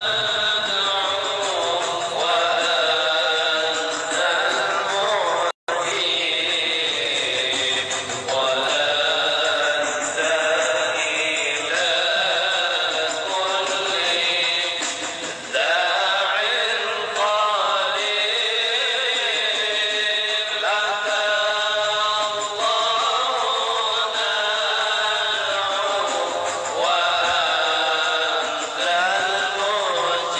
وأنت المجيب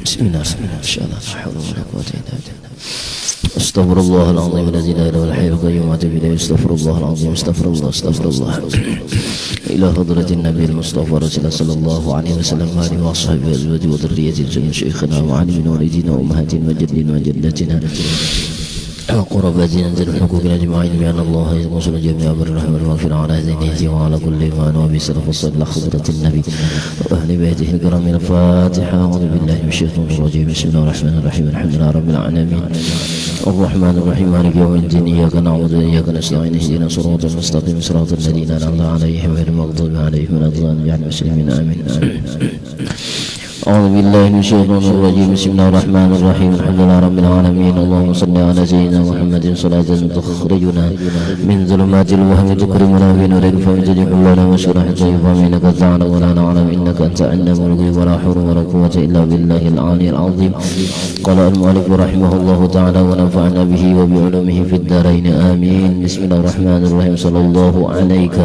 Bismillahirrahmanirrahim. Insyaallah la haula wala quwwata illa billah. Astaghfirullahal azim alladzi la ilaha illa huwal qayyum wa atubu ilayhi. Astaghfirullahal azim, astaghfirullah. Ila hadratin nabiyil mustafa rasulullah sallallahu alaihi wasallam wa alihi wa sahbihi azwaji wa dhurriyyati jami'in syekhina wa alimina wa walidina wa ummahatina wa jaddina wa jaddatina wa qurbatina anzil hukukina ajma'in bi anna Allah yaqulu jami'a birrahmati wal maghfirati ala zainihi wa ala kulli man wa bi sarf sallallahu hadratin nabi wa ahli baitihi al-kiram. al-Fatiha. A'udzu billahi minasyaitonir rajim. Bismillahirrahmanirrahim. Alhamdulillahi rabbil alamin. Ar-Rahmanir Rahim. Maliki yaumiddin. Iyyaka na'budu wa iyyaka nasta'in. Ihdinas siratal mustaqim. Siratal ladzina an'amta 'alaihim ghairil maghdubi 'alaihim waladdallin. Amin. أعوذ بالله من الشيطان الرجيم. بسم الله الرحمن الرحيم. الحمد لله رب العالمين. اللهم صل على سيدنا محمد صلاة تخرجنا من ظلمات الوهم تكرمنا بنور الفهم تجيب لنا وشرح طيب إنك تعالى ولا نعلم إنك أنت علام الغيب ولا حول ولا قوة إلا بالله العلي العظيم. قال المؤلف رحمه الله تعالى ونفعنا به وبعلومه في الدارين آمين. بسم الله الرحمن الرحيم. صلى الله عليك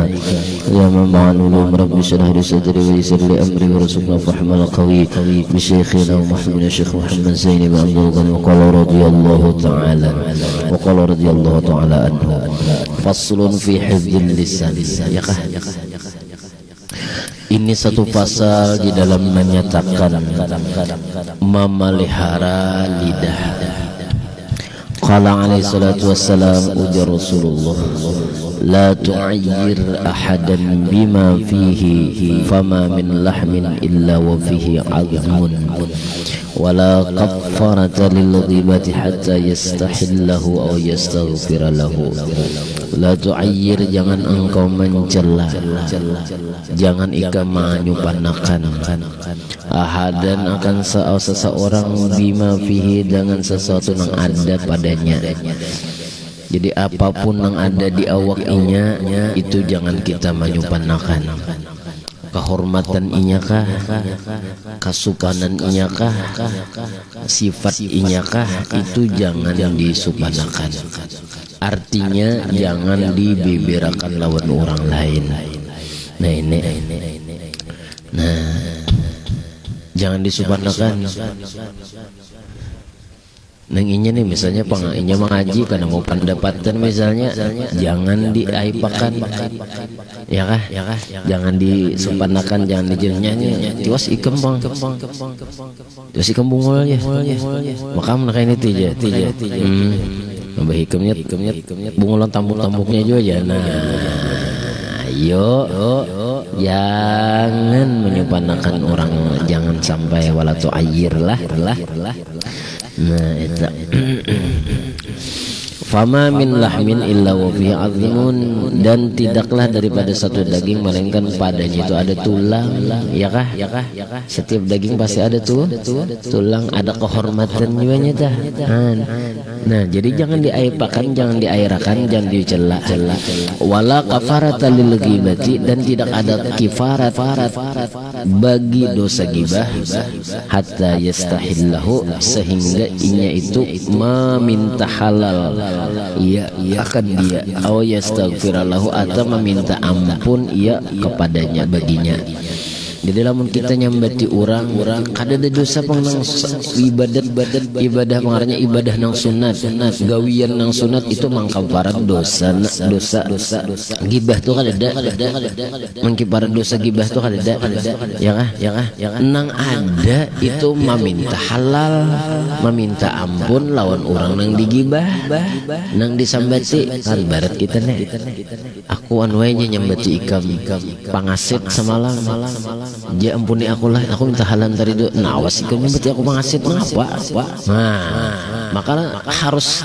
يا من مع العلوم رب اشرح لي صدري ويسر لي أمري وارزقنا فهم القوي بشيخنا ومحبنا الشيخ محمد زين بن عبد الغني. وقال رضي الله تعالى عنه. فصل في حفظ اللسان. Ini satu pasal di dalam menyatakan memelihara lidah. Qala alaihi salatu wassalam, ujar Rasulullah, la tu'ayyir ahadan bima fihi fama min lahmin illa wa fihi 'azmun wala kaffarata lil ghibati hatta yastahillahu aw yastaghfira lahu. La tu'ayyir, jangan engkau mencela, jangan ikam menyupanakan ahadan akan seseorang bima fihi, dengan sesuatu yang ada padanya. Jadi apapun yang ada di awak inya itu jangan kita menyupanakan. Kehormatan inyakah, kasupanan inyakah, sifat inyakah, itu jangan disupanakan. Artinya jangan dibibirakan lawan orang lain. Nah ini, jangan disupanakan. Neng inya nih misalnya inya mengaji karena mau pendapatan misalnya, jangan diaipakan, ya kah? Jangan disempanakan, jangan dijernyanyi. Tiwas ikem bang, tiwas ikem bungul ya. Makam nak ini tija. Nambah ikemnya bungulan tambuk-tambuknya juga ya. Nah, ayo jangan menyempanakan orang, jangan sampai wala tu'ayyir lah. Nah itu Fama min lahmin illa wa fihi azmun, dan tidaklah daripada satu daging melainkan padanya itu ada tulang, ya kah? Setiap daging pasti ada tulang, ada kehormatan juga dah. Nah, jadi jangan diaipakan, jangan diairakan, jangan dicela. Wala kafarata lil ghibati, dan tidak ada kifarat bagi dosa gibah hatta yastahillahu, sehingga inya itu meminta halal ia akan dia, aw yastaghfirallahu, atau meminta ampun ia kepadanya baginya. Jadi lamun kita nyambati orang kada ada dosa pengnang ibadah pengaranya ibadah nang sunat gawian nang sunat itu mangkafarat dosa gibah tuh kada ada mangkiparat dosa gibah tuh kada ada, ya kah nang ada itu meminta halal, meminta ampun lawan orang nang digibah nang disambati. Barat kita nih aku anwainya nyambati ikam pangasit semalam, dia ampuni aku lah, aku minta halan tadi itu. Nah, awas ikut nyebut aku mengasit mengapa? Nah, maka harus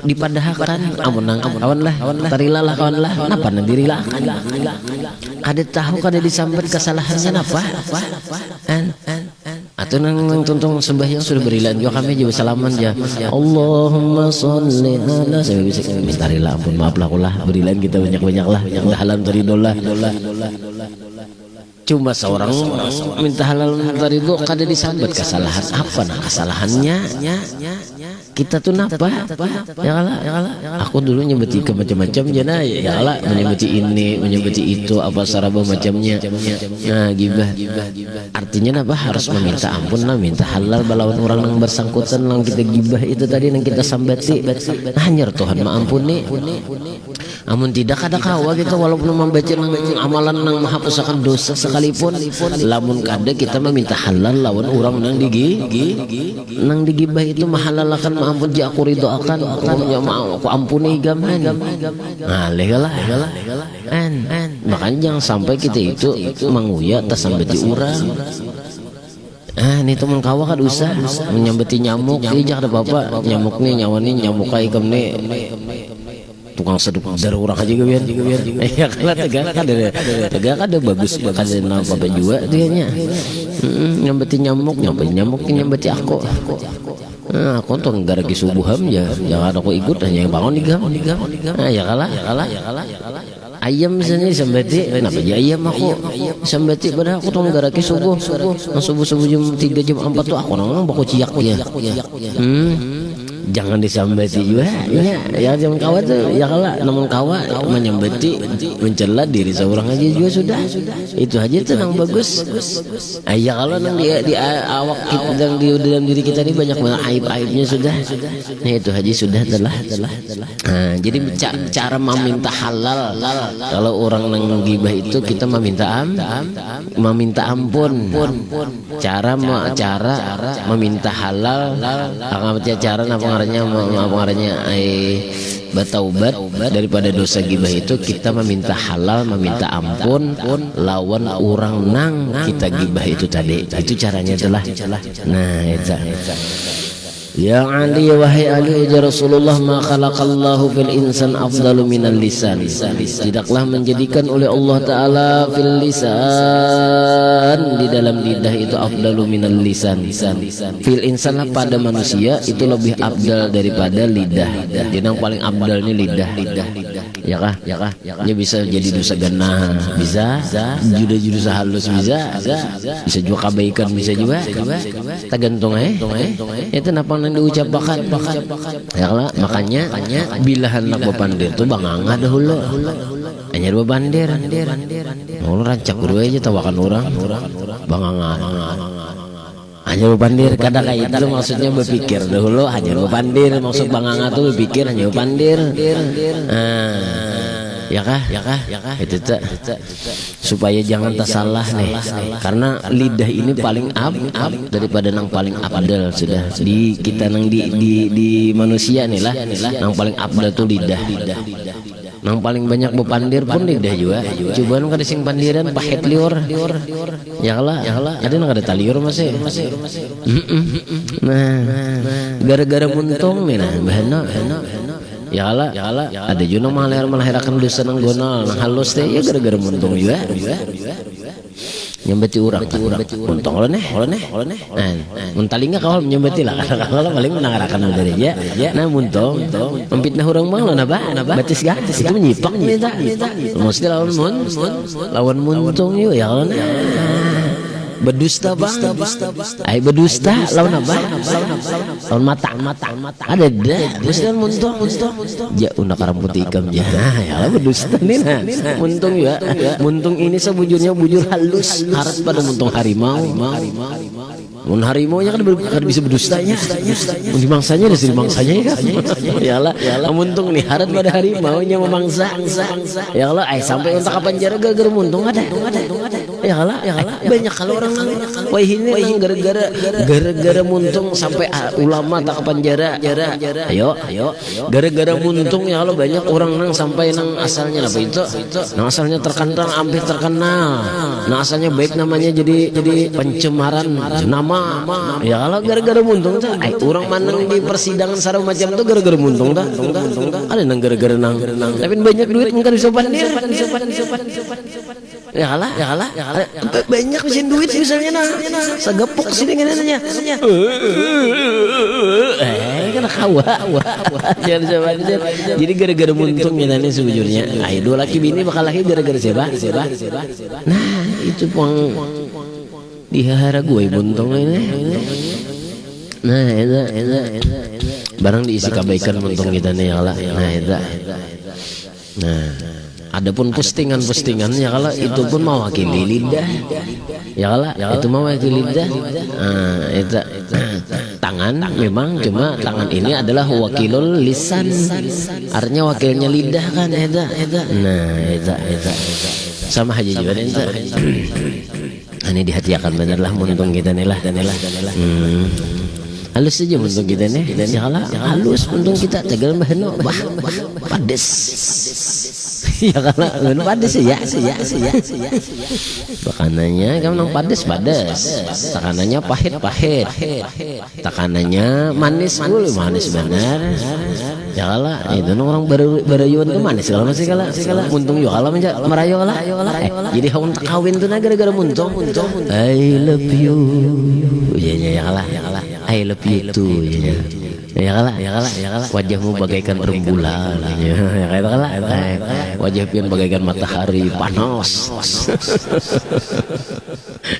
dipadahkan. Amun kawan lah, tarilah lah kawan lah. Napa nandirilah? Kada tahu kada disambat kesalahannya napa? Atau nang tuntung sembahyang sudah berilan juga kami juga salaman aja. Allahumma sholli ala, saya bisa mintarilah ampun maaf lah kulah berilan kita banyak lah halan tadi dolah. Cuma seorang minta halal dari itu kada disambat kesalahan apa nah kesalahannya kita tuh napa ya kalah aku dulu nyebeti ke macam-macam jana ya kalah menyebeti ini menyebeti itu apa sarabah macamnya. Nah gibah artinya napa harus meminta ampun nah minta halal balawan orang yang bersangkutan yang kita gibah itu tadi yang kita sambati hanya Tuhan maampuni. Amun tidak ada kawa gitu walaupun membaca amalan nang menghapuskan dosa sekalipun lamun kada kita meminta halal lawan orang nang digibah itu mahalalakan maampun ji aku ridho akan aku ampuni gaman. Nah legalah makanya jangan sampai kita itu menguya tersambati orang. Ini teman kawa kan usah menyambati nyamuk ijak ada bapak nyamuk nih nyawani nyamuk kai ikam nih tukang seduk dari orang aja biar ya kalau tegak ada bagus kada nampak juga dianya nyambati nyamuk nyambati aku. Nah, aku tuh gara ki subuham ya jangan aku ikut hanya yang bangun digam. Nah, ya kalah ayam misalnya sambati kenapa ya ayam aku sambati padahal aku tuh gara ki subuh jam 3 jam 4 tuh aku nang baku ciak dia. Jangan disambati juga ya jangan kawa tuh ya kalah namun kawa menyambati mencela diri seorang aja juga sudah itu aja tuh yang bagus. Ya kalau nang di awak kita dan di dalam diri kita ini banyak banget aib-aibnya sudah. Nah itu aja sudah telah. Nah, jadi cara meminta halal kalau orang nang gibah itu kita meminta ampun. Cara meminta halal cara pengaranya bertaubat daripada dosa gibah itu kita meminta halal meminta ampun lawan orang nang kita gibah itu tadi itu caranya adalah nah itu. Ya Ali wahai Ali ya Rasulullah ma khalaqallahu fil insan afdalu minal lisan. Tidaklah menjadikan oleh Allah Ta'ala fil lisan di dalam lidah itu afdalu minal lisan. Fil insan pada manusia itu lebih abdal daripada lidah. Jadi yang paling abdal ini lidah. Ya kah? Dia bisa jadi dosa genah, bisa juda halus bisa juga kebaikan bisa juga. Tergantung itu napa yang diucapkan ya lah makanya bila hendak bepandir tuh banganga dahulu hanya bepandir mau rancak guru aja tawakan orang banganga hanya bepandir kadang kayak itu maksudnya berpikir dahulu hanya bepandir maksud banganga tuh berpikir hanya bepandir. Ya kah itu supaya jangan tersalah nih karena lidah ini paling ab daripada yang paling abdal sudah di kita nang di manusia nih lah yang paling abdal tuh lidah. Nang paling banyak bepandir pun lidah juga. Coba nang kada sing pandiran pahet liur. Ya lah, ada nang kada taliur masih. Nah, gara-gara muntung nih nah, bahana. Ya lah, ada juga melahirkan dosa nang gonal, nang halus teh ya gara-gara muntung juga. Nyambeti urang muntung lah nih. Muntalinga kawal nyambeti lah, kalau paling menangarakan dari dia. Nah muntung, mempitnah urang mah lah naba, batis gatis itu menyipak minta. Mesti lawan muntung yuk ya lah. Bedusta bang, ay bedusta lawan apa? Lawan mata. Ada dah, bedusta muntung. Ja unak karam putih ikam ja. Ya lah bedusta nih nah. Muntung ya. Muntung ini sebujurnya bujur halus. Harap pada muntung harimau. Mun harimau nya kan bisa bedustanya. Mun dimangsanya ada dimangsanya ya kan. Ya lah, muntung nih harap pada harimau nya memangsa. Ya lah, ay sampai untuk kapan jarak gara-gara muntung ada. Ya lah, banyak kalau orang wah ini nang gara-gara muntung sampai ulama tak penjara. Ayo. Gara-gara muntung ya Allah banyak orang nang sampai nang asalnya apa itu? Nang asalnya terkenal, hampir terkenal. Nang asalnya baik namanya jadi pencemaran nama. Ya Allah gara-gara muntung tuh. Orang manang di persidangan sarau macam tuh gara-gara muntung dah. Ada nang gara-gara nang. Tapi banyak duit enggak bisa pandir. Ya Allah. Banyak mesin duit misalnya nah. Segepok sini nanya. Kena kawa. Jadi gara-gara muntung ya nih sebujurnya. Dua laki bini bakal laki gara-gara siapa? Nah, itu pang dihara gue buntung ini. Nah, itu. Barang diisi kebaikan muntung kita nih ya Allah. Nah, itu. Nah, adapun postingan-postingannya kalau itu pun mewakili lidah. Ya kalau itu mewakili lidah. Itu tangan memang cuma tangan ini adalah wakilul lisan. Artinya wakilnya lidah kan itu. Nah, itu. Sama aja juga itu. Ini dihatiakan bener lah muntung kita nih lah. Halus aja muntung kita nih. Halus muntung kita tegal bahano pades. Ya karena padas ya. Tekanannya kamu nang padas. Tekanannya pahit. Tekanannya manis benar. Ya kalah itu orang barayuan ke manis kalau masih kalah muntung yo kalah merayo kalah. Jadi haun kawin tuh gara-gara muntung. I love you. Ya kalah. I love you too. Ya kalah. Wajahmu bagaikan rembulan. Ya kalah. Wajah pian bagaikan matahari panas.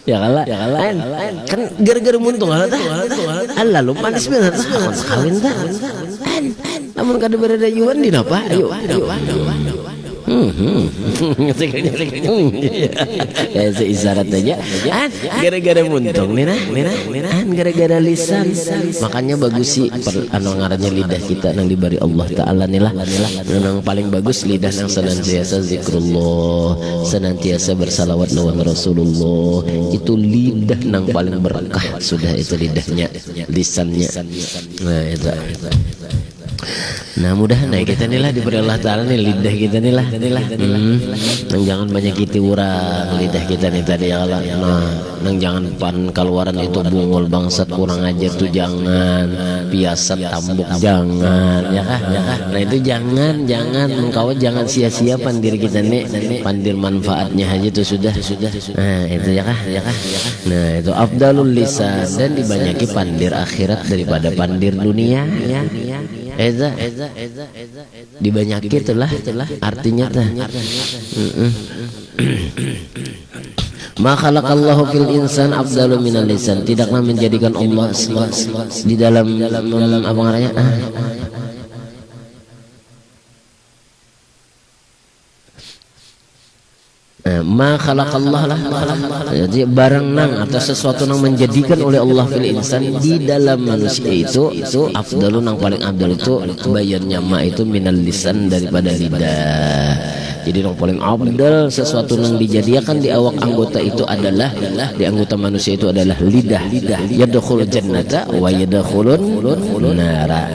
Ya kalah. Kan gara-gara muntung kalah tah. Lalu manis bener tah. Kawin tah. Namun kada berada yuan di napa? Ayo. Isyarat aja. Gara-gara muntung nih nah. Gara-gara lisan. Makanya bagus sih ngarannya lidah kita nang diberi Allah Ta'ala nih lah. Nang paling bagus lidah nang senantiasa zikrullah, senantiasa bersalawat lawan Rasulullah. Itu lidah nang paling berkah sudah itu lidahnya, lisannya. Nah itu. Nah mudah-mudahan kita nih lah diberi Allah Ta'ala nih lidah kita nih lah. Nang jangan banyakiti urang lidah kita nih tadi ya Allah. Nah nang jangan pan keluaran itu bungul bangsat kurang ajar tuh jangan, piasat tambuk jangan ya kah. Nah itu jangan engkau jangan sia-sia pandir kita nih, pandir manfaatnya aja tuh sudah. Nah itu ya kah. Nah itu afdalul lisan dan dibanyaki pandir akhirat daripada pandir dunia ya. Dibanyaki itulah artinya tah. Ma khalaqallahu fil insan afdalu minal lisan. Tidaklah menjadikan Allah di dalam apa namanya? Ma khalaqallah lah. Jadi barang nang atau sesuatu nang menjadikan oleh Allah fil insan di dalam manusia itu afdalu nang paling afdal itu bayarnya ma itu minal lisan daripada lidah. Jadi yang paling abdal sesuatu yang dijadikan di awak anggota itu adalah di anggota manusia itu adalah lidah. Yadkhul jannata wa yadkhulun nara.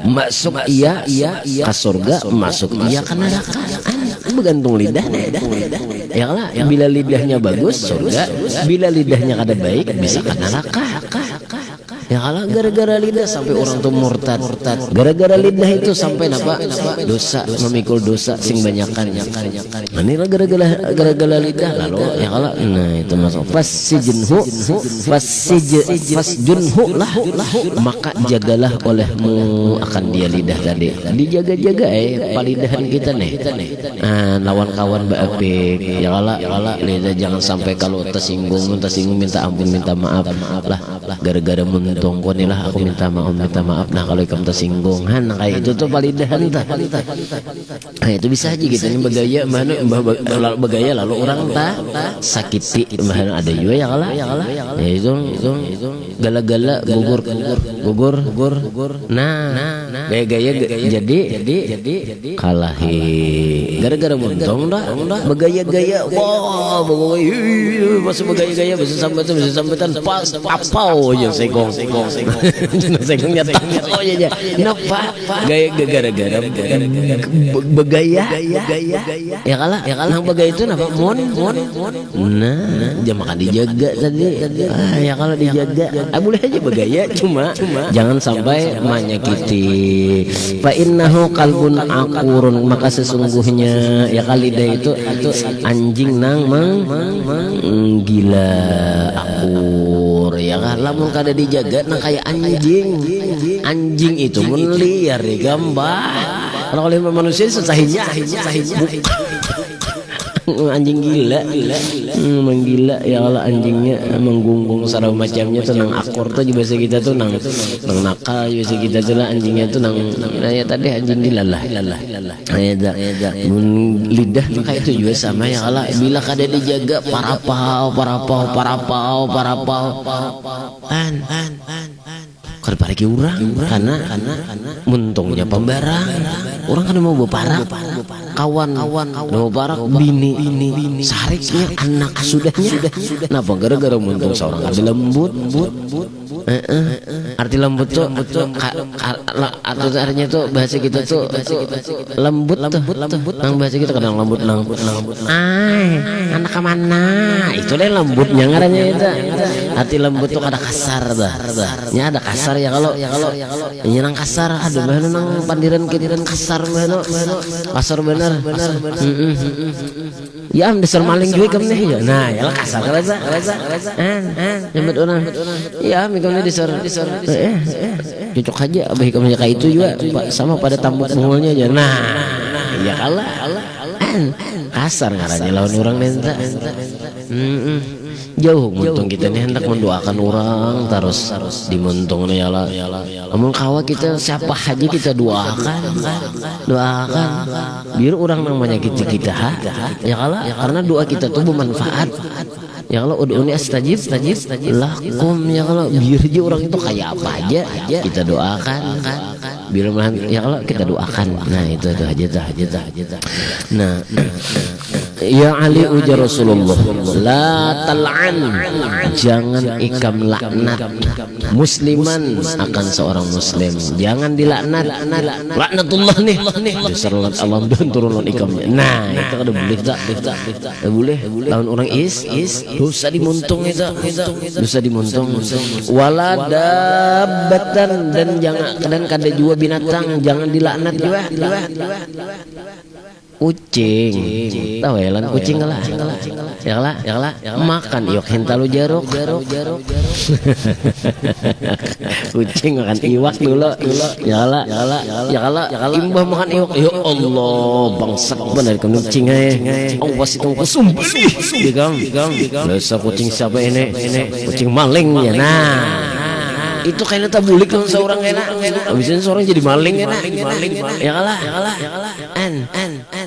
Masuk ia ke surga, masuk ia ke neraka. Bergantung lidah. Ya lah, bila lidahnya bagus surga, bila lidahnya kada baik bisa ke neraka. Ya kalah gara-gara lidah sampai orang tuh murtad. Gara-gara lidah itu sampai napa dosa, memikul dosa sing banyakan. Ini lah gara-gara lidah lalu ya kalah. Nah itu masuk fasjunhu lah. Maka jagalah olehmu akan dia lidah tadi. Dijaga-jaga palidahan kita nih. Lawan kawan baapik ya kalah lidah jangan sampai kalau tersinggung minta ampun minta maaf lah gara-gara tongko nih lah aku minta maaf. Nah kalau kamu tersinggung kayak itu tuh palidahan tah. Nah itu bisa aja gitu nih begaya begaya lalu orang tak sakiti mana ada juga ya kalah ya itu gala-gala gugur nah gaya jadi kalahi gara-gara muntong dah begaya-gaya wah masih begaya-gaya bisa sambutan pas apau aja segong segongnya oh iya napa gaya gara-gara begaya ya kalah begaya itu napa mon nah jangan makan dijaga tadi ya kalau dijaga boleh aja begaya cuma jangan sampai menyakiti fa innahu qalbun aqurun maka sesungguhnya ya lidah itu anjing nang gila akur ya kan lamun kada dijaga nah kayak anjing itu mun liar di gambar kalau oleh manusia sesahinya anjing gila menggila ya Allah anjingnya menggunggung sarau macamnya tuh nang akor tuh bahasa kita tuh nang nakal bahasa kita tuh lah anjingnya tuh nang ya tadi anjing gila lah ya lidah kayak itu juga sama ya Allah bila kada dijaga parapau kada pariki urang karena muntungnya pembarang orang kan mau beparak kawan mau barak bini sariknya anak sudahnya kenapa gara-gara muntung seorang ada lembut arti lembut tuh atau artinya tuh bahasa kita tuh lembut nang bahasa kita kadang lembut anak kemana itu deh lembutnya ngarannya itu arti lembut tuh kada kasar dah nya ada kasar ya kalau nang kasar ada mana nang pandiran kasar mana kasar bener ya dasar maling juga kamu nih ya nah ya lah kasar kalasa nyambut orang ya mikamnya dasar cocok aja abah kamu kayak itu juga sama pada tambuk mungulnya aja nah ya kalah kasar ngarannya lawan orang nenta jauh muntung kita nih hendak mendoakan orang terus dimuntung nih ya lah namun kawa kita siapa aja kita doakan biar orang namanya kita ya kalah karena doa kita tuh bermanfaat ya kalau udhuni astajib lakum ya kalau biar aja orang itu kayak apa aja kita doakan biar ya kalau kita doakan nah itu aja nah ya Ali ujar Rasulullah la tal'an jangan ikam laknat musliman akan seorang muslim jangan dilaknat laknatullah nih diserlat Allah dan turun ikamnya nah itu kada boleh tak boleh lawan orang dosa dimuntung itu dosa dimuntung wala dabbatan dan kada juga binatang jangan dilaknat juga kucing tahu ya lan kucing lah ya lah makan iwak hentalu jaruk kucing makan iwak dulu ya lah imbah makan iwak ya Allah bangsat benar kucing awas itu sumpah digam dosa kucing siapa ini kucing maling ya nah itu kayaknya tabulik kan seorang kena. Habisnya seorang jadi maling kena. Ya kalah.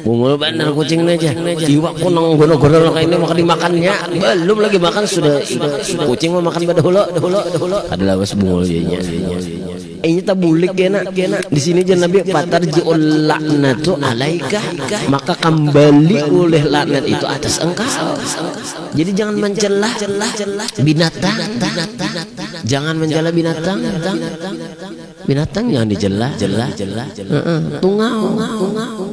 Bungul bandar kucing aja. Jiwa kunang gono-gono kayaknya makan dimakannya. Belum lagi makan sudah kucing mau makan pada hulu. Adalah was bungul jadinya. Ini tabulik kena. Di sini aja Nabi fatarji'ul laknatu alaika, maka kembali oleh laknat itu atas engkau. Jadi jangan mencela binatang. Jangan mencela binatang. Binatang jangan dicela. Tungau.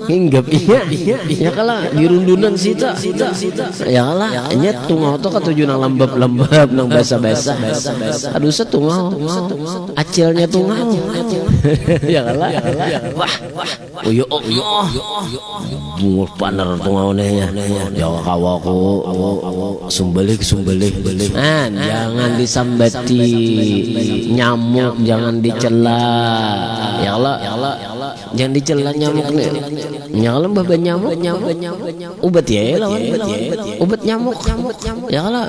Hinggap iya. Ya kalah di rundunan sita. Ya kalah nya tungau tuh katuju nang lembab nang basa-basa. Aduh setungau. Acilnya tungau. Ya kalah. Wah. Uyo Allah. Bungul panar tungau nya. Ya kawaku sumbalik. Jangan disambati nyamuk, jangan dicela. Ya Allah. Jangan dicela nyamuk nih. Nyala mbah nyamuk. Ubat ya lawan. Ubat nyamuk. Ya Allah.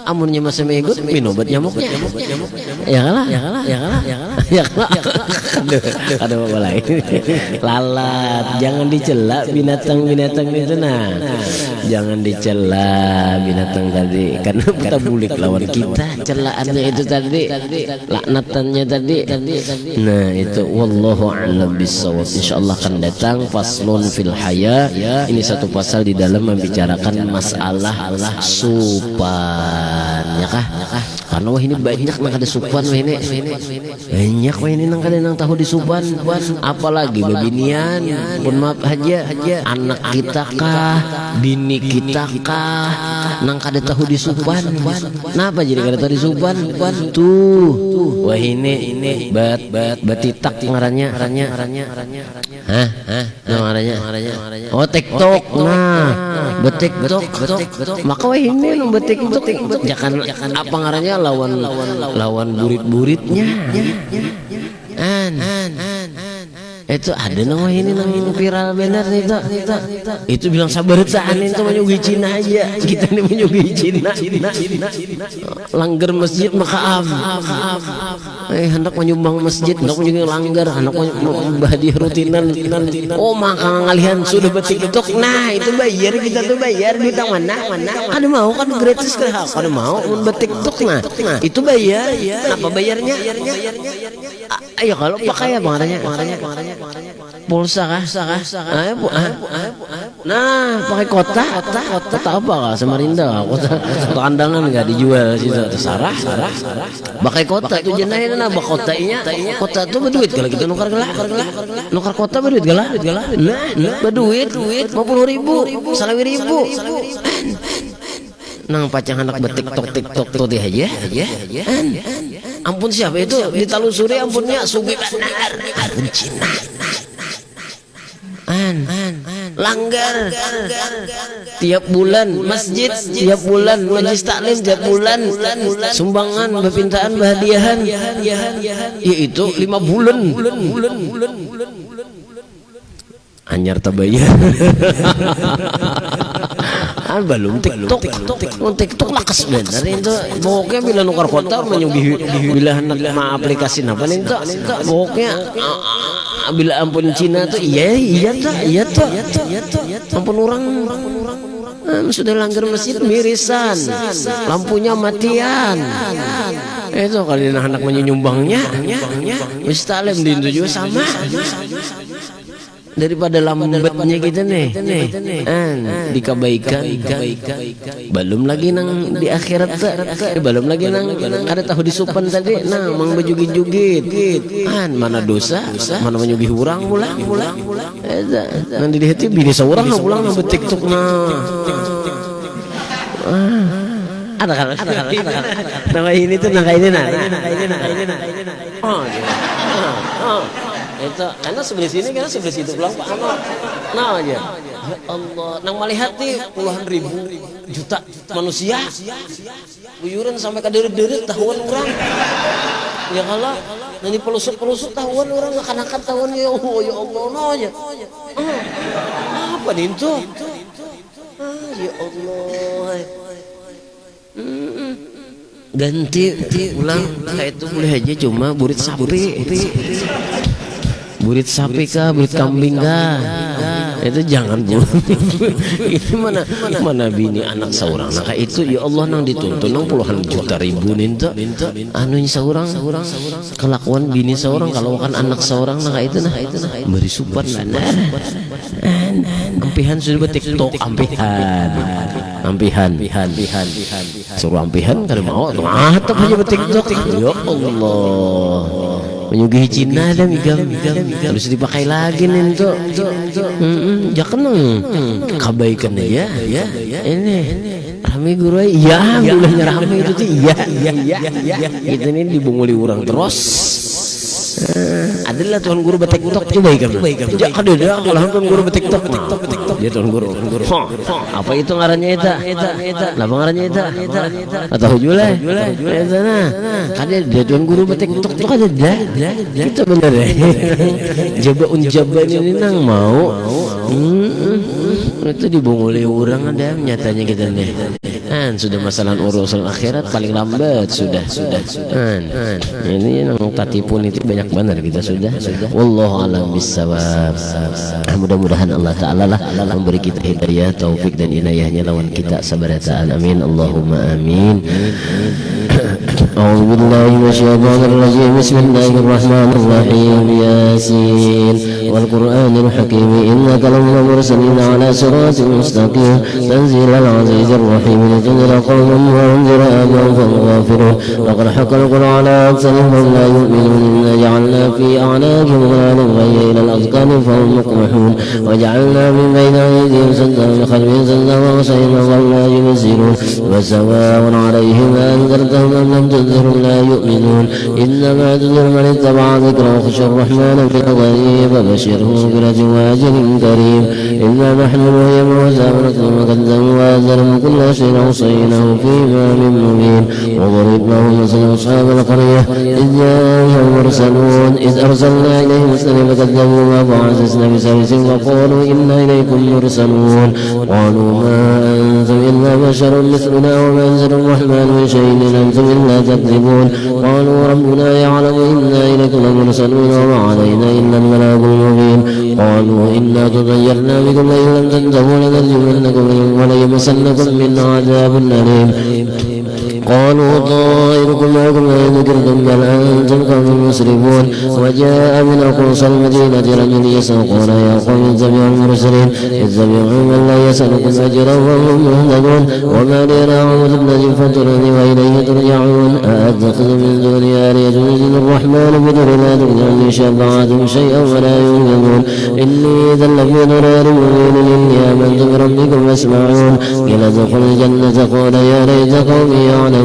Amunnya masih megut minum obat nyamuknya. Ya Allah. Ada apa lain? Lalat. Jangan dicela binatang-binatang itu nah. Jangan dicela binatang tadi karena kita bulik lawan kita. Celaannya itu tadi, laknatannya tadi. Nah, itu wallahu a'lam bissawab. Insyaallah akan datang faslun fil haya. Ini satu pasal di dalam membicarakan masalah supan, ya kah? Karena wah ini banyak nang kada supan wah ini. Banyak wah ini nang kada nang tahu di supan. Apalagi babinian, pun maaf aja anak kita kah, bini kita kah nang kada tahu di supan. Kenapa jadi kada tahu di supan? Tuh. Wah ini batitak ngarannya. Hah? Ngarannya. Oh, TikTok. Nah, betiktok. Maka wah ini nang betiktok. Jangan apa ngarannya lawan burit-buritnya. Itu ada nama ini viral benar itu. Itu bilang sabar taan itu menyugi Cina aja. Kita ini menyugi Cina. Langgar masjid makaaf. Hendak menyumbang masjid, hendak menyumbang langgar, hendak hadiah rutinan. Oh maka ngalihan sudah betik itu. Nah itu bayar kita tuh bayar duit yang mana? Kada mau kan gratis kah? Kada mau betik tuk nah. Itu bayar. Apa bayarnya? Ayo kalau pakai ya bang pulsa kah? Nah pakai kota apa kah? Samarinda kota kandangan nggak dijual situ terserah. Pakai kota itu jenayah nah bakotanya kota tuh berduit kalau kita nukar kota berduit galah berduit 50.000 1.000 nang pacang anak betiktok tuh dia aja. Ampun siapa itu ditelusuri ampunnya sugi benar Cina. Langgar tiap bulan masjid, tiap bulan majlis taklim, tiap bulan sumbangan bepintaan bahadiahan yaitu 5 bulan anyar tabayar. Belum TikTok lakas bener itu. Pokoknya bila nukar kota menyugi bila hendak aplikasi apa nih itu. Pokoknya bila ampun Cina tuh iya tuh. Ampun orang sudah langgar masjid mirisan, lampunya matian. Itu kali anak menyumbangnya. Mustalem di Indo juga sama. Daripada lambatnya kita nih dikabaikan belum lagi nang di akhirat belum lagi nang ada tahu di supan tadi nah mang bejugit mana dosa mana menyugi hurang pulang nanti dihati bini seorang pulang nang betiktok nah ada kan nama ini tuh nangka ini itu karena sebelah sini karena sebelah situ pulang Pak nah aja ya Allah nang melihat nih puluhan ribu juta manusia buyuran sampai ke deret-deret tahuan orang ya kalau nanti pelusuk tahuan orang akan tahuan ya Allah no aja apa nih itu ya Allah ganti ulang kayak itu boleh aja, cuma burit sapi kah, burit kambing kah, itu jangan Bu. Ini mana bini anak seorang nah kayak itu ya Allah nang dituntun nang puluhan juta ribu ninta anunya seorang kelakuan bini seorang kalau kan anak seorang nah kayak itu beri support lah ampihan sudah TikTok ampihan suruh ampihan kalau mau tetap aja TikTok ya Allah menyuguhi Cina dan migam harus dipakai lagi nih tuh jangan kebaikan ya ini rame guru ya mulanya rame itu tuh iya kita ini dibunguli orang terus adalah tuan guru TikTok coba ikan jangan dia kalau tuan guru TikTok dia tuan guru apa itu ngarannya eta apa ngarannya eta atau julai sana kan dia tuan guru TikTok tuh kan ada itu bener ya jaba ini nang mau itu dibunguli orang ada nyatanya kita nih sudah masalah urusan akhirat paling lambat sudah ini yang tatipun itu banyak benar kita sudah wallahu a'lam bissawab. Mudah-mudahan Allah Ta'ala lah memberi kita hidayah, taufik dan inayahnya lawan kita sabarataan amin Allahumma amin. A'udzu billahi minasyaitonir rajim. Bismillahirrahmanirrahim. Yasin wal Qur'anil hakim innaka lamma mursalin ala siratin mustaqim tanzilal azizir rahim litunzira qauman wa unzira abahum ghafirun laqad haqqal qur'anu ala aktharihim la yu'minun inna ja'alna fi a'naqihim ghalan ghayya ila al-azqani fahum muqmahun wa ja'alna min bayni aydihim saddan wa min khalfihim saddan wa ghashaynahum la yubsirun wa sawa'un 'alayhim anzartahum am lam tunzirhum la yu'minun innama tunziru man ittaba'a dhikra wa khashiya ar-rahmana bil ghaib fabashshirhu bi ajrin karim inna nahnu nuhyi al-mawtā wa naktubu ma qaddamu wa azalna kulla shay'in ahsaynahu fi imamin mubin wa darabna mathalan ashab al-qaryah idh ja'ahum al-mursalun idh arsalna ilayhim rusula fakadzabuhuma fa'azazna bisawsin wa qalu inna ilaykum mursalun qalu ma antum illa basharun mithluna wa ma anzala ar-rahmanu min shay'in in antum illa takdzibun qalu rabbuna ya'lamu inna ilaykum lamursalun wa ma 'alayna illa al-balagul mubin qalu inna tatayyarna bikum la in lam tantahu lanarjumannakum wa la yamassannakum minna 'adhabun alim قالوا طائركم معكم وإن ذكرتم بل أنتم قوم مسرفون وجاء من أقصى المدينة رجل يسأل قال يا قوم اتبعوا المرسلين اتبعوا من لا يسألكم أجرا وهم مهتدون وما لي لا أعبد ابنتي فاطرني وإليه ترجعون أأتخذ من دونه آلهة يدعون الرحمن بدر لا تغني شفاعتهم شيئا ولا ينقذون إني إذا لفي ضلال مبين إني آمنت بربكم فاسمعون قيل ادخلوا الجنة قال يا ليت قومي يعلمون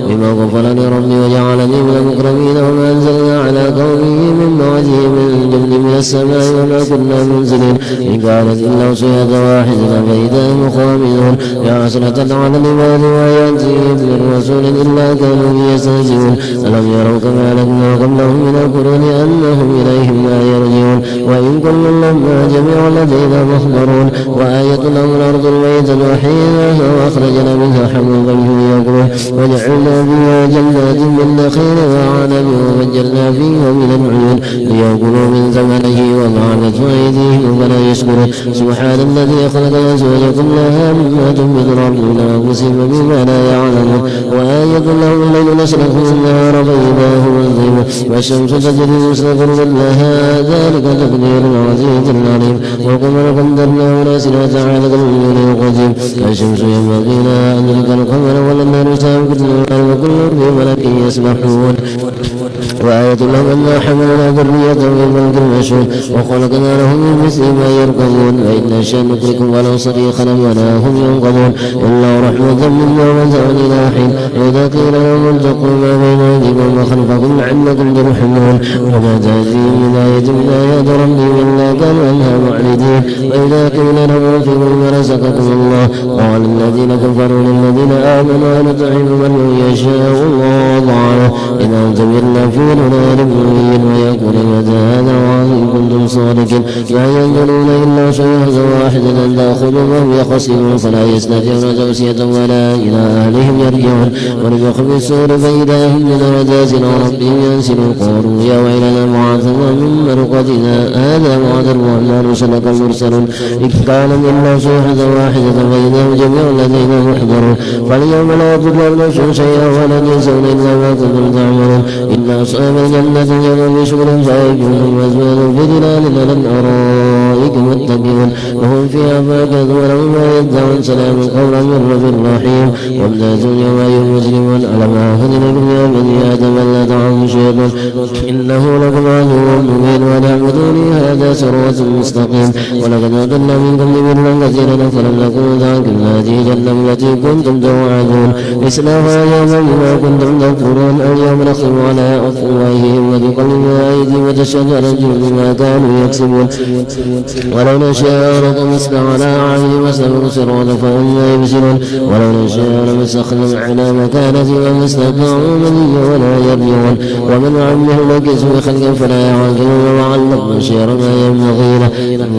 بما غفر لي ربي وجعلني من المكرمين وما أنزلنا على قومه من بعده من جند من السماء وما كنا منزلين إن كانت إلا صيحة واحدة فإذا هم خامدون يا حسرة على العباد ما يأتيهم من رسول إلا كانوا به يستهزئون ألم يروا كما أهلكنا قبلهم من القرون أنهم إليهم لا يرجعون وإن كل لما جميع لدينا محضرون وآية لهم الأرض الميتة وحياها وأخرجنا منها حبا يأكلون وجعلنا فيها جنات من نخيل وعنب وفجرنا فيها من العيون ليأكلوا من ثمره وما عملت أيديهم فلا يشكرون سبحان الذي خلق الأزواج كلها مما تنبت الأرض من أنفسهم ومما لا يعلمون وآية لهم الليل نسلك النهار فإذا هو مظلم والشمس تجري مستقر لها ذلك تقدير العزيز العليم والقمر قدرناه منازل تعالى كالمنير القديم الشمس ينبغي لها أن تدرك القمر والنهار يسابق وكل في فلك يسبحون وآية لهم أنا حملنا ذرية في الملك المشهود وخلقنا لهم من مثل ما يركبون وإن نشأ نتركهم ولو صريخا ولا هم ينقذون إلا رحمة منا ومتاعا إلى حين وإذا قيل لهم اتقوا ما بين أيديكم وخلفكم لعلكم ترحمون وما تأتيهم من آية من آيات ربهم إلا كانوا عنها معرضين وإذا قيل لهم انفروا مما رزقكم الله قال الذين كفروا للذين آمنوا نطعم من يشاء الله ضعفه إن أنتم إلا في ضلال مبين ويقول متى هذا وعظ إن كنتم صادقين ما ينظرون إلا صيحة واحدة تأخذهم وهم يخصمون فلا يستطيعون توصية ولا إلى أهلهم يرجعون ونفخ في الصور فإذا هم من أجداث ربهم ينسلون قالوا يا ويلنا معاذنا من مرقدنا هذا وعد الرحمن صدق المرسلون إذ كان إلا صيحة واحدة فإذا هم جميع الذين محضرون فاليوم لا تظلم نفس شيئا ولا تجزون إلا ما كنتم تعملون إن أصحاب الجنة اليوم بشغل فاكهون وأزواج في ظلال على الأرائك متكئون وهم فيها فاكهون ولهم ما يدعون سلام قولا من رب رحيم وامتازوا اليوم أيها المسلمون ألم أعهد إليكم يا بني آدم ألا تعبدوا الشيطان إنه لكم عدو مبين وأن اعبدوني هذا صراط مستقيم ولقد أضل منكم جبلا كثيرا فلم نكن ذاكم هذه جهنم التي كنتم توعدون اصلوها يوما بما كنتم تكفرون اليوم نختم على أفواههم وتكلمنا أيديهم وتشهد أرجلهم بما كانوا يكسبون ولو نشاء لطمسنا على أعينهم واستبقوا الصراط فهم لا يبصرون ولو نشاء لمسخنا على مكانتهم وما استطاعوا مضيا ولا يرجعون ومن عمه نكسه خلقا فلا يعقلون وعلمنا شيئا ما ينبغي له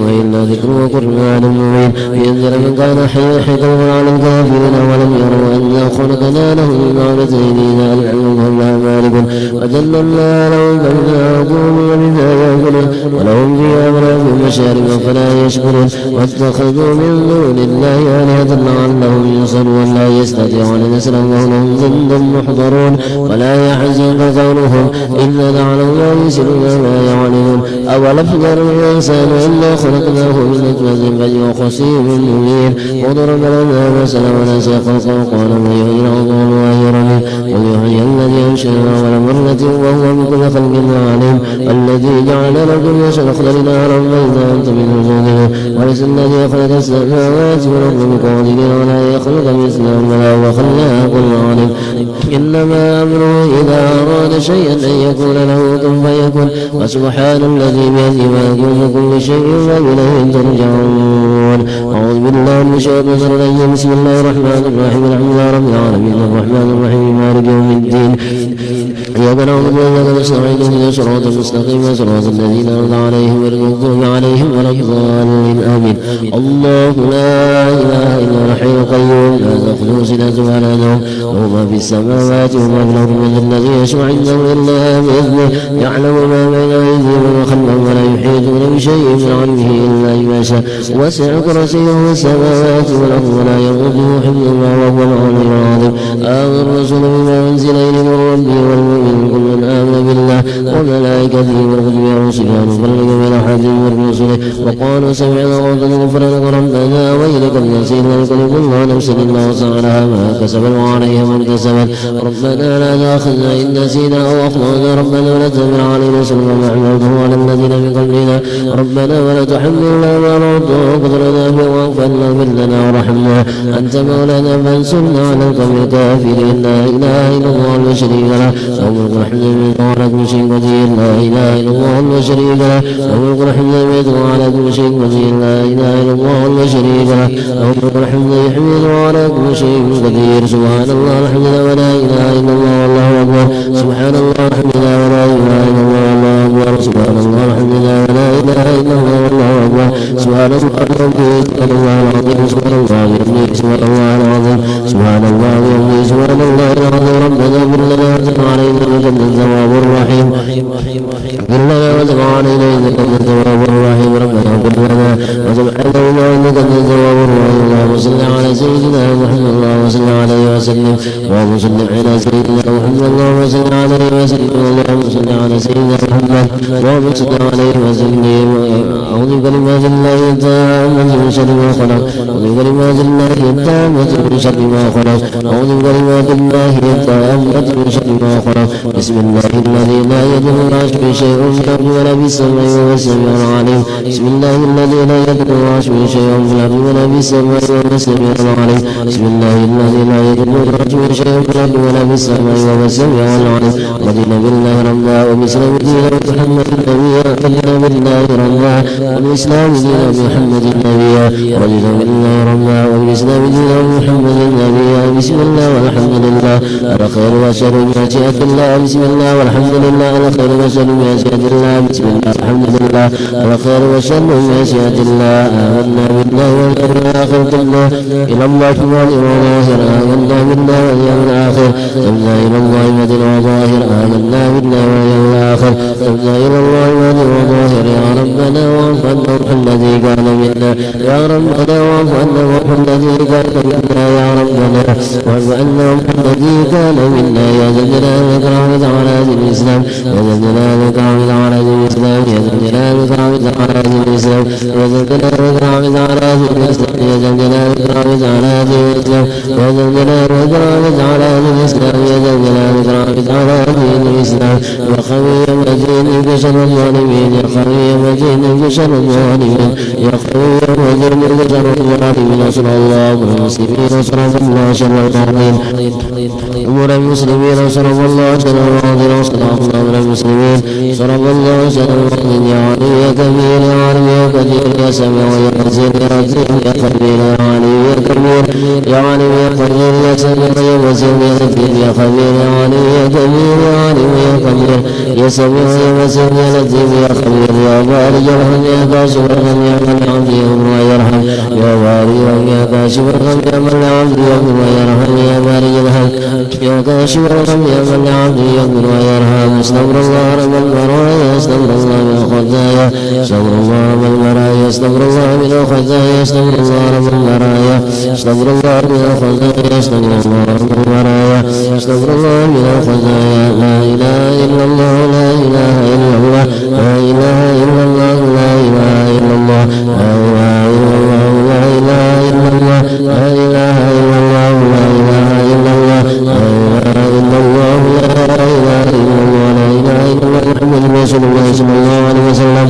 وإلا ذكر وقرآن مبين لينذر من كان حيا حكما على الكافرين ولم يروا أنا خلقنا له من عبث أيدينا العلم لا مالك وجللنا لهم فإذا أقوموا بما يأكلون ولهم فيها منافع مشارب فلا يشكرون واتخذوا من دون الله آلهة لعلهم ينصرون لا يستطيعون نصرا وهم جند محضرون ولا يحزنك قولهم إنا نعلم ما يسرون ما يعلنون أولم يرى الإنسان إنا خلقناه من نطفة فهو خصيم مبين وضرب لنا مثلا ونسي خلقه وقال من يحيي العظام وهي رميم قل يحيي الذي أنشأها أول مرة وهو بكل خلق عليم الذي جعل لكم يشرق لنهارا فإذا أنتم من وجوده وليس الذي خلق السماوات والأرض بقادر ولا يخلق مثلهم ولا هو خلاق عليم إنما أمره إذا أراد شيئا أن يكون له كن فيكون وسبحان الذي بيده ملكوت كل شيء وإليه ترجعون أعوذ بالله من الشيطان الرجيم بسم الله الرحمن الرحيم الحمد لله رب العالمين الرحمن الرحيم مالك يوم الدين إياك نعبد وإياك نستعين اهدنا الصراط المستقيم صراط الذين أنعمت عليهم غير المغضوب عليهم ولا الضالين آمين الله لا إله إلا هو الحي القيوم لا تأخذه سنة ولا نوم له ما في السماوات وما في الأرض من الذي يشفع عنده إلا بإذنه يعلم ما بين أيديهم وخلفهم ولا يحيطون بشيء من علمه إلا بما شاء وسع كرسيه السماوات والأرض ولا يؤوده حفظهما وهو العلي العظيم آمن الرسول بما أنزل إليه من ربه والمؤمنون كل آمن بالله وملائكته وكتبه ورسله لا نفرق بين أحد من رسله وقالوا سمعنا وأطعنا غفرانك ربنا وإليك المصير لا نكلف الله نفسا إلا وسعها ما كسبت وعليها ما اكتسبت ربنا لا تأخذنا إن نسينا أو أخطأنا ربنا ولا تحمل علينا إصرا كما حملته على الذين من قبلنا ربنا ولا تحملنا ما لا طاقة لنا به واعف عنا لنا وارحمنا أنت مولانا فانصرنا على القوم الكافرين لا إله إلا الله لا شريك له له الملك والحمد على كل شيء قدير لا إله إلا الله لا شريك له له الملك والحمد على كل شيء قدير لا إله إلا الله لا شريك له له الملك والحمد يحمد على كل شيء قدير سبحان الله الحمد لله ولا إله إلا الله والله أكبر سبحان الله الحمد لله ولا إله إلا الله والله أكبر سبحان الله الحمد لله ولا إله إلا الله والله أكبر سبحان الله العظيم سبحان الله وبحمده سبحان الله العظيم سبحان الله وبحمده سبحان الله العظيم ربنا اغفر لنا وتب علينا إنك أنت التواب الرحيم اغفر لنا وتب علينا إنك أنت التواب الرحيم ربنا اغفر لنا وتب علينا إنك أنت التواب الرحيم اللهم صل على سيدنا محمد اللهم صل عليه وسلم اللهم صل على سيدنا محمد اللهم صل عليه وسلم اللهم صل على سيدنا محمد اللهم صل عليه وسلم أعوذ بكلمات الله التامة من شر ما خلق أعوذ بكلمات الله التامة من شر ما خلق أعوذ بكلمات الله التامة من شر ما خلق بسم الله الذي لا يضر مع اسمه شيء في الأرض ولا في السماء وهو السميع العليم بسم الله الذي لا يضر مع اسمه شيء في الأرض ولا في السماء وهو السميع العليم بسم الله الذي لا يضر مع اسمه شيء في الأرض ولا في السماء وهو والسمع والعلم رضينا بالله ربا وبإسلام دينا محمد نبيا رضينا بالله ربا وبإسلام دينا محمد نبيا رضينا بالله ربا وبإسلام دينا محمد نبيا بسم الله والحمد لله على خير وشر مشيئة الله بسم الله والحمد لله على خير وشر مشيئة الله بسم الله الحمد لله على خير وشر مشيئة الله آمنا بالله واليوم الآخر تبنا إلى الله ماضي وظاهر آمنا بالله واليوم الآخر تبنا إلى الله ماضي وظاهر آمنا بالله واليوم الآخر تبنا إلى الله ماضي وظاهر يا ربنا واعف عنا الذي كان منا يا ربنا واعف عنا الذي كان منا يا ربنا واعف عنا الذي كان منا يا ذا الجلال والإكرام على دين الإسلام يا ذا الجلال والإكرام على دين الإسلام يا ذا الجلال والإكرام على دين الإسلام يا ذا الجلال والإكرام على دين الإسلام يا ذا الجلال والإكرام على دين الإسلام يا ذا الجلال والإكرام على دين الإسلام يا ذا الجلال والإكرام على دين الإسلام يا قوي متين بشر الظالمين يا قوي متين بشر الظالمين يا قوي متين بشر الظالمين نصر الله والمسلمين نصر الله شر الظالمين أمور المسلمين نصر الله شر الظالمين نصر الله أمور المسلمين نصر الله شر الظالمين يا علي يا كبير يا علي يا قدير يا سميع يا بصير يا عزيز يا خبير يا علي يا كبير يا علي يا قدير يا سميع يا بصير يا لطيف يا خبير يا علي يا كبير يا علي يا قدير يا سميع يا بصير يا لطيف يا خبير يا بارئ الرحم يا كاشف الرحم يا من العبد يغفر ويرحم يا بارئ يا كاشف الرحم يا من العبد يغفر ويرحم يا بارئ الرحم يا كاشف الرحم يا من العبد يغفر ويرحم استغفر الله رب البرايا استغفر الله من الخطايا استغفر الله رب البرايا استغفر الله من الخطايا استغفر الله رب البرايا استغفر الله من الخطايا استغفر الله رب البرايا استغفر الله من الخطايا لا اله الا الله لا اله الا الله لا اله الا الله لا اله الا الله لا اله الا الله لا اله الا الله لا اله الا الله لا اله الا الله لا اله الا الله لا اله الا الله لا اله الا الله محمد رسول الله صلى الله عليه وسلم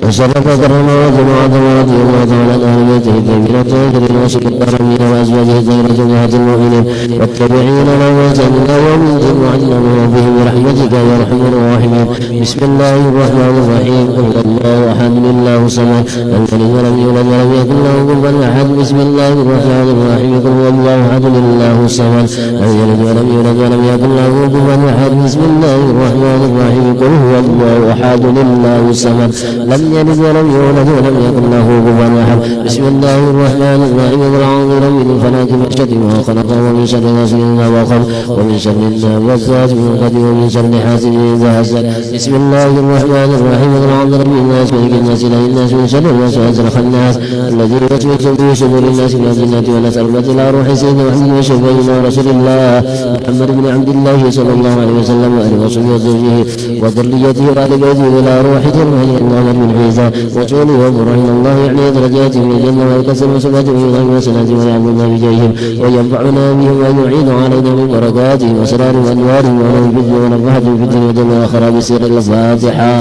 وشرف كرم وجمعة ورضي الله تعالى عن اهل بيته الطيبين الطاهرين وشكر الكرمين وازواجه الطاهرة امهات المؤمنين والتابعين لهم باحسان الى يوم الدين وعنا بهم برحمتك يا ارحم الراحمين بسم الله الرحمن الرحيم قل الله احد الله الصمد لم يلد ولم يولد ولم يكن له كفوا احد بسم الله الرحمن الرحيم قل هو الله احد الله الصمد لم يلد ولم يولد ولم يكن له كفوا احد بسم الله الرحمن الرحيم قل هو الله احد الله الصمد لم يلد ولم يولد ولم يكن له كفوا احد بسم الله الرحمن الرحيم قل اعوذ برب الفلق من شر ما خلق ومن شر غاسق اذا وقب ومن شر النفاثات في العقد ومن شر حاسد اذا حسد بسم الله الرحمن الرحيم قل اعوذ برب الناس ملك الناس اله الناس من شر الوسواس الخناس الذي يوسوس في صدور الناس من الجنة والناس الى روح سيدنا محمد وشفيعنا رسول الله محمد بن عبد الله صلى الله عليه وسلم واله وصحبه وزوجه وذريته وآل بيته الى روح ترمه محمد بن عيسى وصوله وبرهن الله يعني درجاته من الجنة ويكسر وسباته ويضعف وسناته ويعبدنا بجيهم وينفعنا بهم ويعين علينا من بركاتهم وسرارهم وانوارهم ونوجده ونفحته في الدنيا والدنيا والاخره بسير الفاتحه.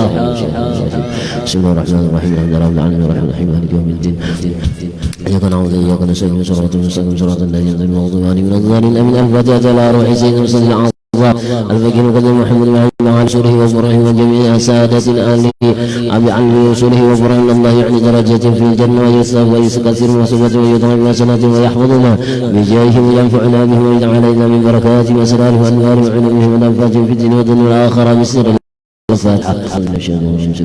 بسم الله الرحمن الرحيم الحمد لله رب العالمين الرحمن الرحيم مالك يوم الدين اياك نعبد واياك نستعين صراط المستقيم صراط الذين انعمت عليهم غير المغضوب عليهم ولا الضالين امين. الفاتحه على روح سيدنا المرسلين الفقير قدر محمد وعلى رسوله وبرهن وجميع سادة الآل بعلم رسوله وبرهن الله يعني درجة في الجنة ويكثر وصفة ويضعف وسنة ويحفظنا بجاههم وينفعنا بهم ويدعو علينا من بركاته وأسراره وأنواره وعلومه ونفاته في الدنيا والدنيا والآخرة بسر الفاتحة. بسم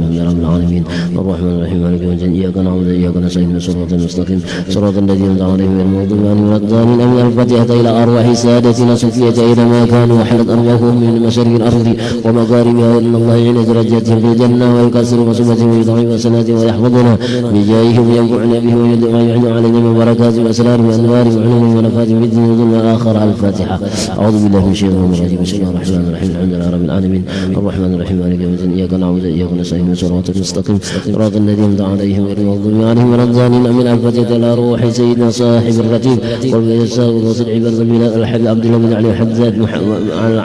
الله رب العالمين الرحمن الرحيم مالك يوم الدين إياك نعبد وإياك نستعين صراط المستقيم صراط الذين أنعمت عليهم غير المغضوب عليهم ولا الضالين. من الفاتحة إلى أرواح سادتنا صفية أينما كانوا وحلت أرواحهم من مشارق الأرض ومغاربها إن الله يعلى درجاتهم في الجنة ويكسر وصفتهم ويضعف وسناتهم ويحفظنا بجاههم وينفعنا به ويعين علينا من بركاته وأسراره وأنواره وعلومه ونفاته في الدنيا والدنيا والآخرة. الفاتحة. أعوذ بالله من الشيطان الرجيم. بسم الله الرحمن الرحيم الحمد لله رب العالمين الرحمن الرحيم مالك يوم الدين إياك نعبد وإياك نستعين صراط المستقيم صراط الذين أنعمت عليهم غير المغضوب عليهم ولا الضالين من الفتاة إلى روح سيدنا صاحب الرتيب والجزاء ووصل عباد الحبيب عبد الله بن علي الحداد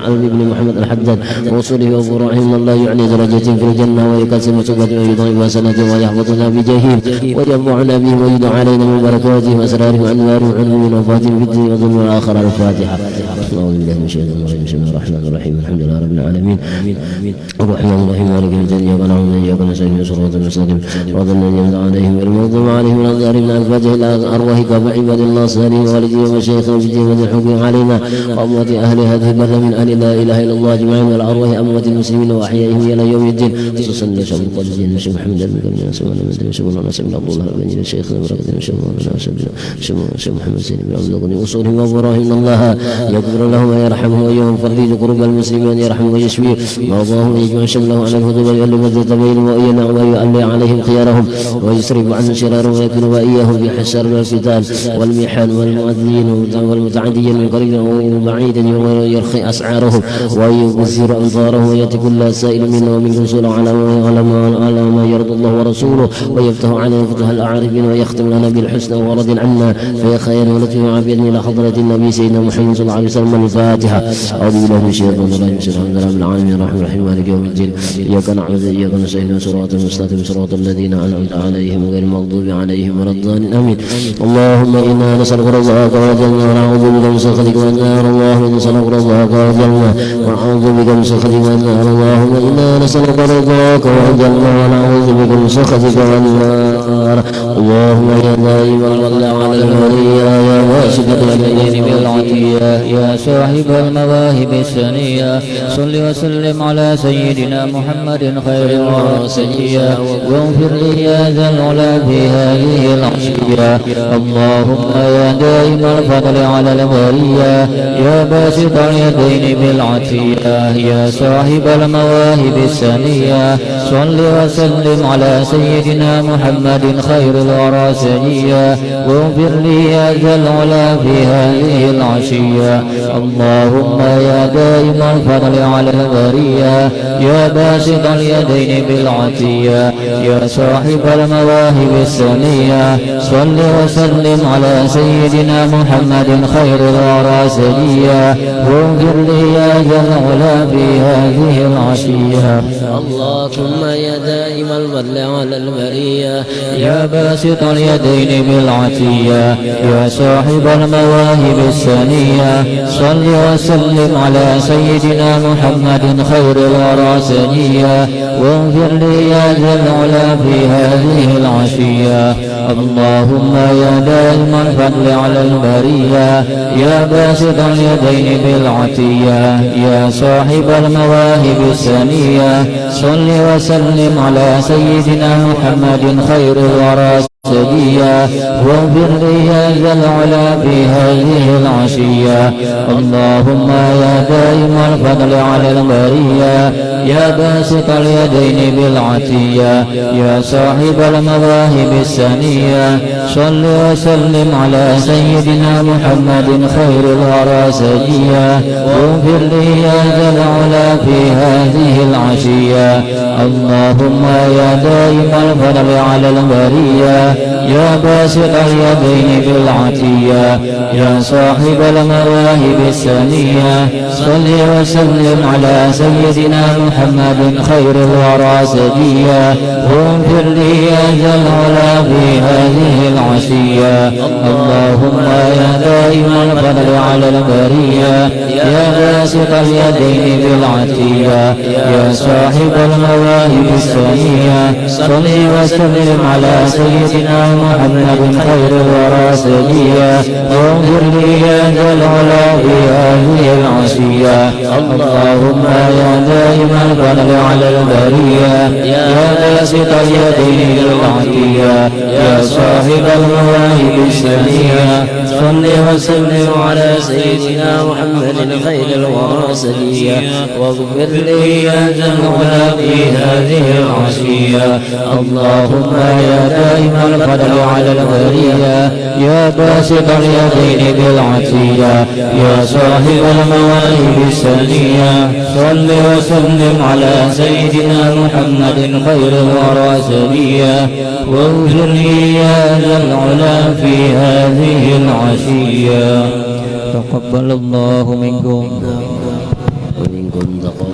علي بن محمد الحداد وصوله وأبو رحمه الله يعني درجة في الجنة ويكسر مصيبة ويضاعف حسناته ويحفظنا بجاههم ويرفعنا به ويدعو علينا من بركاته وأسراره وأنواره وعلوم من وفاته في الدنيا والدنيا والآخرة. الفاتحة. أعوذ بالله من الشيطان الرجيم. بسم الله الرحمن الرحيم. الحمد لله رب العالمين الرحمن الرحيم مالك يوم الدين إياك نعبد وإياك نستعين صراط المستقيم صراط الذين أنعمت عليهم غير المغضوب عليهم ولا الضالين. الفاتحة إلى أرواحك وعباد الله الصالحين ووالدين ومشايخنا وجدهم والحكم علينا وأموات أهل هذه البلد من أهل لا إله إلا الله أجمعين والأرواح أموات المسلمين وأحيائهم إلى يوم الدين. خصوصا لشعب القادسين الشيخ محمد بن كريم سبحانه وتعالى شيخ الله ناصر بن عبد الله البني الشيخ بركة الشيخ الشيخ محمد سيد بن عبد الله وصوله وابراهيم الله يغفر له ويرحمه ويغفر لي قرب المسلمين يرحمه ويشفيه مرضاه ويجمع شمله على الهدى ويؤلف الذين وإينا ويؤلي عليهم خيارهم ويصرف عن شرارهم ويكون وإياهم بحشر الفتال والمحن والمؤذين والمتعدين من قريب وبعيد ويرخي أسعارهم ويكثر أنصارهم ويأتي كل سائل منا ومنكم رسول على ما يرضى الله ورسوله ويفتح علينا فتح الأعارفين ويختم لنا بالحسنى ورد عنا في خير ولطف وعافية إلى حضرة النبي سيدنا محمد صلى الله عليه وسلم. الفاتحة. أعوذ بالله من الشيطان الرجيم. بسم الله الرحمن الرحيم الرحمن الرحيم مالك يوم الدين إياك نعبد وإياك نستعين صراط المستقيم صراط الذين أنعمت عليهم غير المغضوب عليهم ولا الضالين آمين. اللهم إنا نسألك رضاك والجنة ونعوذ بك من سخطك والنار. اللهم إنا نسألك رضاك والجنة ونعوذ بك من سخطك والنار. اللهم إنا نسألك رضاك والجنة ونعوذ بك من سخطك والنار. اللهم يا دائم الفضل على البرية يا واسع اليدين بالعطية يا صاحب المواهب السنية صل وسلم على سيدنا محمد خير الراسية واغفر لي يا ذا العلا في هذه العشية. اللهم يا دائم الفضل على البرية يا باسط اليدين بالعطية يا صاحب المواهب السنية صل وسلم على سيدنا محمد خير الراسية واغفر لي يا ذا العلا في هذه العشية. اللهم يا دائم الفضل على البرية يا باسط اليدين بالعطية يا صاحب المواهب السنية صل وسلم على سيدنا محمد خير الراسية واغفر لي يا ذا العلا في هذه العشية. اللهم يا دائم الفضل على البرية يا باسط اليدين بالعطية يا صاحب المواهب السنية صل وسلم على سيدنا محمد خير الراسية واغفر لي يا ذا العلا في هذه العشية. اللهم يا دائم الفضل على البرية يا باسط اليدين بالعطية يا صاحب المواهب السنية صل وسلم على سيدنا محمد خير الراسية واغفر لي يا ذا العلا في هذه العشية. اللهم يا دائم الفضل على البرية يا باسط اليدين بالعطية يا صاحب المواهب السنية صل وسلم على سيدنا محمد خير الراسية واغفر لي يا ذا العلا في هذه العشية. اللهم يا دائم الفضل على البرية يا باسط اليدين بالعطية يا صاحب المواهب السنية صل وسلم على سيدنا محمد خير الراسية واغفر لي يا ذا العلا في هذه العشية. اللهم يا دائم الفضل على البرية يا باسط اليدين بالعطية يا صاحب المواهب السنية صل وسلم على سيدنا محمد خير الراسية واغفر لي يا ذا العلا في هذه العشية. اللهم يا دائم الفضل على البرية يا باسط اليدين بالعطية يا صاحب المواهب السنية صل وسلم على سيدنا محمد خير الراسية واغفر لي يا ذا العلا في هذه العشية. اللهم يا دائم الفضل العال على البرية يا باسط اليدين بالعطية يا صاحب المواهب السنية صل وسلم على سيدنا محمد خير الورى سريا واغفر لي يا ذا العلا في هذه العشية تقبل الله منكم ومنكم تقبل